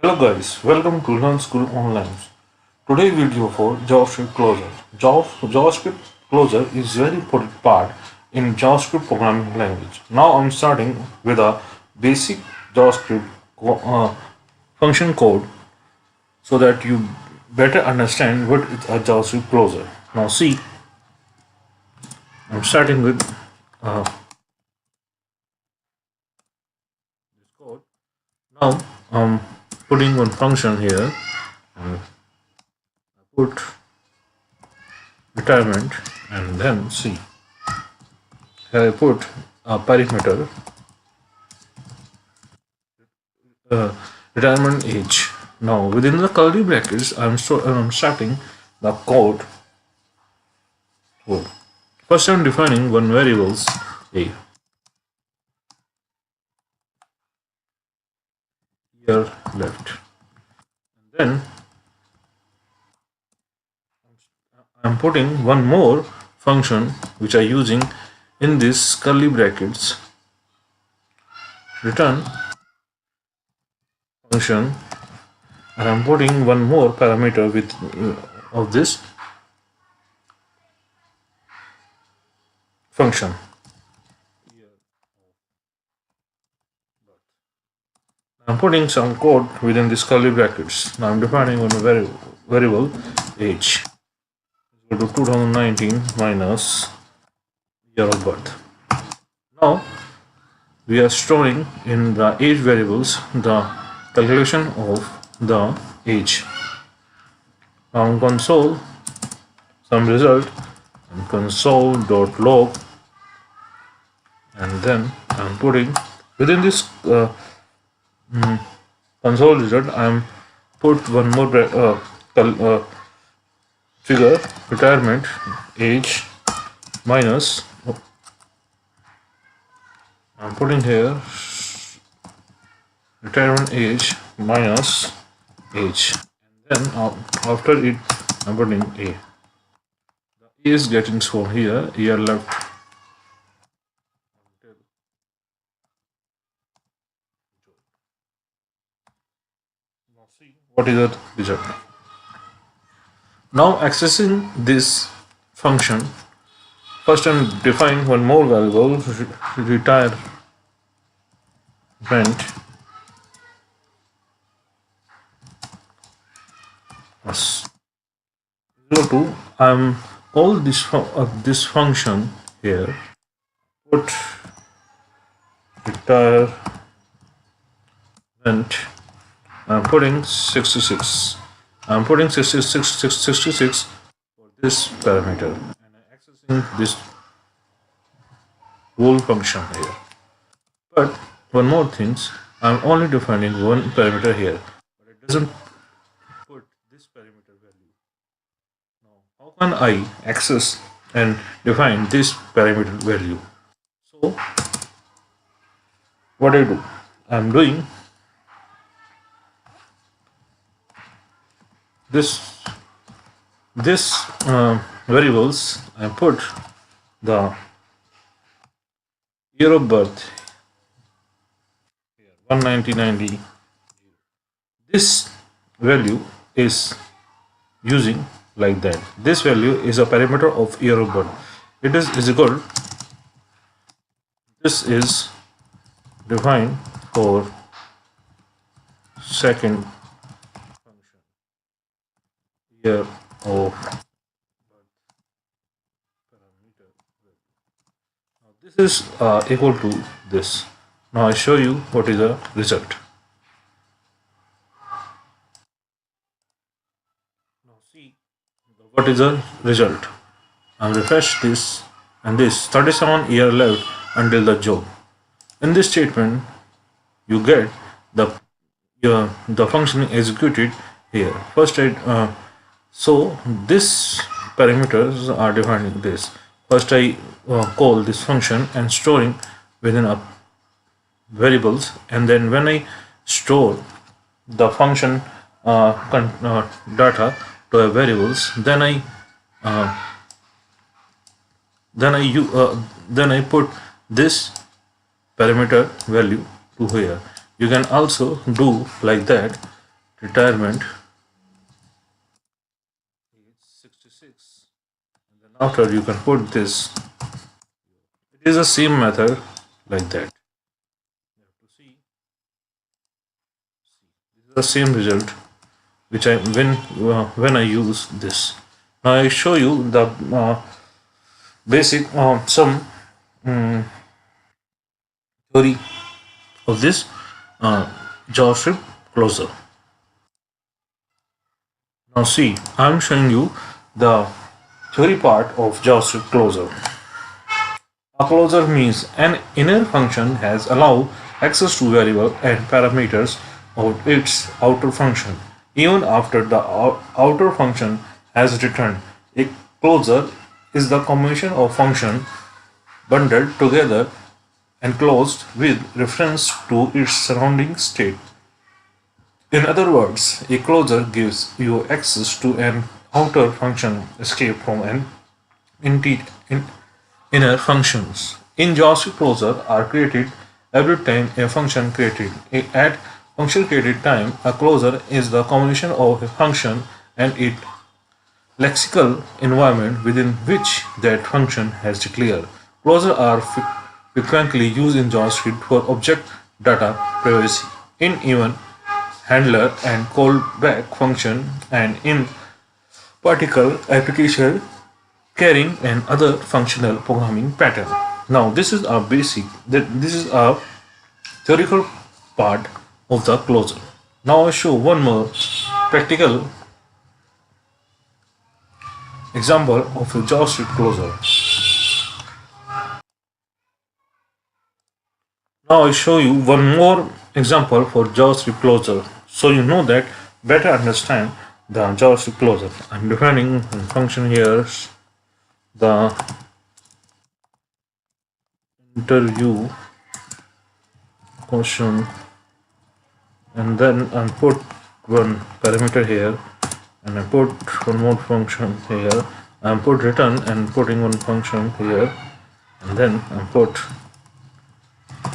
Hello guys, welcome to Learn School Online. Today video for JavaScript Closure. JavaScript Closure is very important part in JavaScript programming language. Now I'm starting with a basic JavaScript function code so that you better understand what is a JavaScript Closure. Now see, I'm starting with uh, this code. Now I'm putting one function here and I put retirement and then see here I put a parameter retirement age. Now within the curly brackets I'm starting the code. First I'm defining one variables a here left, and then I'm putting one more function which I'm using in this curly brackets return function, and I'm putting one more parameter with of this function. I'm putting some code within this curly brackets. Now I'm defining one variable age equal to 2019 minus year of birth. Now we are storing in the age variables the calculation of the age. Now on console some result and console.log, and then I'm putting within this console result I'm put one more figure retirement age minus I'm putting here retirement age minus age, and then after it I'm putting a. The a is getting shown here, year left. Now see what is the result. Now accessing this function, first I'm defining one more variable retirement plus equal to I'm call this function here, put retirement, I'm putting 66. I'm putting 66 for this parameter, and I'm accessing this whole function here. But one more things, I'm only defining one parameter here, but it doesn't put this parameter value. Now, how can I access and define this parameter value? So, what I do, I'm doing this variables. I put the year of birth here 1990. This value is using like that. This value is a parameter of year of birth. It is equal. This is defined for second year of parameter. Now this is equal to this. Now I show you what is the result. Now see what is the result. I refresh this, and this 37 year left until the job. In this statement, you get the function executed here. First, so this parameters are defining this. First, I call this function and storing within a variables, and then when I store the function data to a variables, then I put this parameter value to here. You can also do like that. retirement age 66, and then after you can put this. It is the same method like that. You have to see this is the same result which I when I use this. Now I show you the basic some theory of this uh, JavaScript closer. Now see, I'm showing you the theory part of JavaScript closer. A closer means an inner function has allowed access to variable and parameters of its outer function, even after the outer function has returned. A closer is the combination of functions bundled together and closed with reference to its surrounding state. In other words, a closure gives you access to an outer function escape from an inner functions. In JavaScript, closure are created every time a function created. At function created time, a closure is the combination of a function and its lexical environment within which that function has declared. Closures are frequently used in JavaScript for object data privacy, in even handler and callback function, and in particle application carrying and other functional programming pattern. Now this is a basic this is a theoretical part of the closure. Now I show one more practical example of a JavaScript closure. Now I show you one more example for JavaScript closure, so you know that better understand the JavaScript closure. I'm defining a function here, the interview question, and then I put one parameter here, and I put one more function here. I put return and putting one function here, and then I put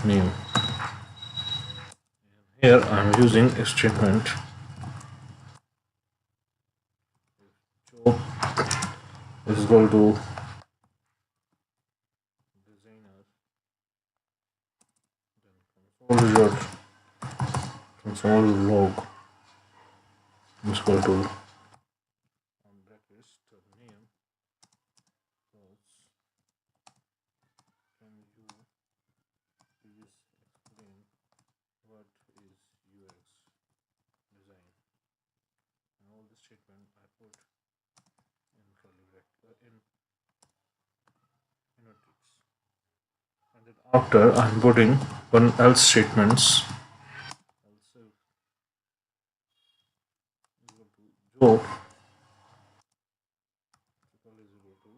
name. Here I am using a statement job is equal to designer, then console result, console log is equal to brackets the name. Can you please explain what is UX design? And all the statement I put in curly bracket in notice. And then after I'm putting one else statements. Else is equal to job triple is equal to.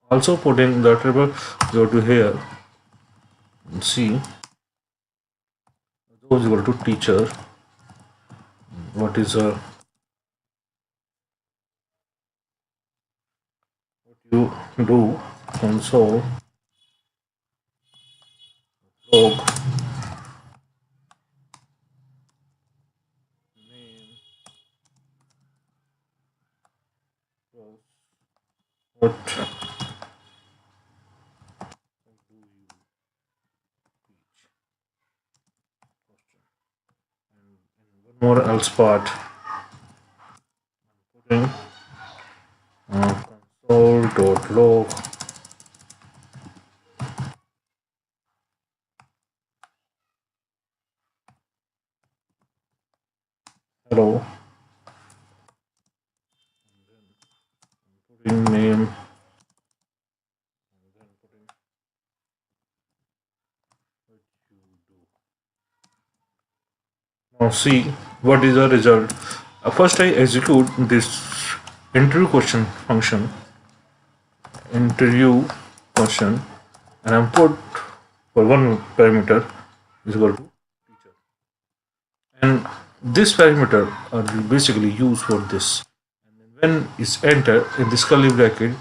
Also putting the triple go to here and see job is equal to teacher. What is a what you do console log name plus what do you teach question, and in one more else part I'm putting console.log hello, putting name, and then putting what you do. Now see what is the result. First I execute this interview question function, interview question, and I'm put for one parameter is equal to teacher, and this parameter are basically used for this, and then when it's entered in this curly bracket,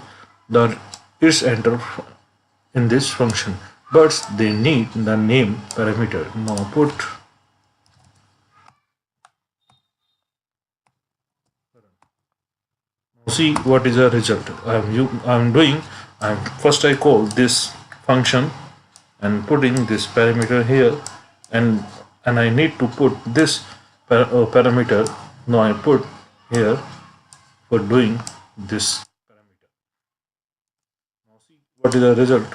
the is enter in this function, but they need the name parameter. Now put See what is the result. First I call this function and putting this parameter here, and I need to put this parameter. Now I put here for doing this parameter. Now see what is the result.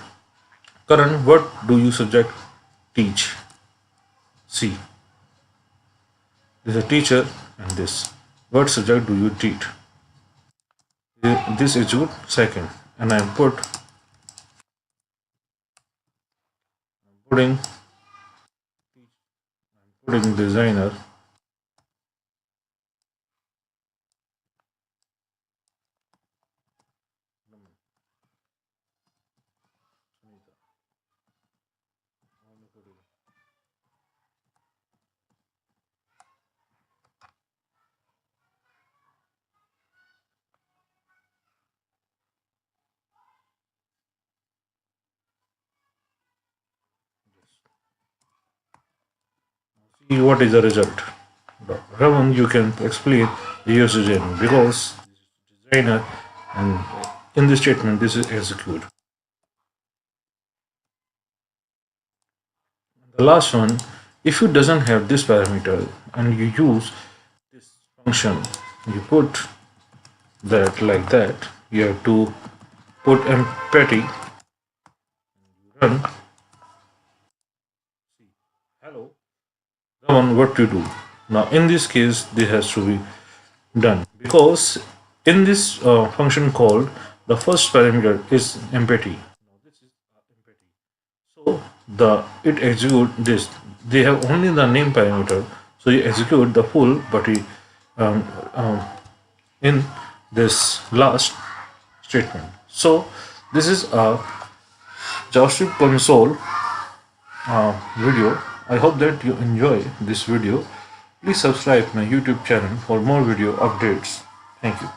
Current, what do you subject teach? See, this is a teacher, and this. What subject do you teach? This is your second, and I'm putting designer. See what is the result. Raman, you can explain the usage because designer, and in this statement this is execute. The last one, if you doesn't have this parameter and you use this function, you put that like that, you have to put empty, run. Hello, Raman, what to do? Now in this case this has to be done because in this function called, the first parameter is empty. So it execute this. They have only the name parameter, so you execute the full, but um, um, in this last statement. So this is a JavaScript console video. I hope that you enjoy this video. Please subscribe my YouTube channel for more video updates. Thank you.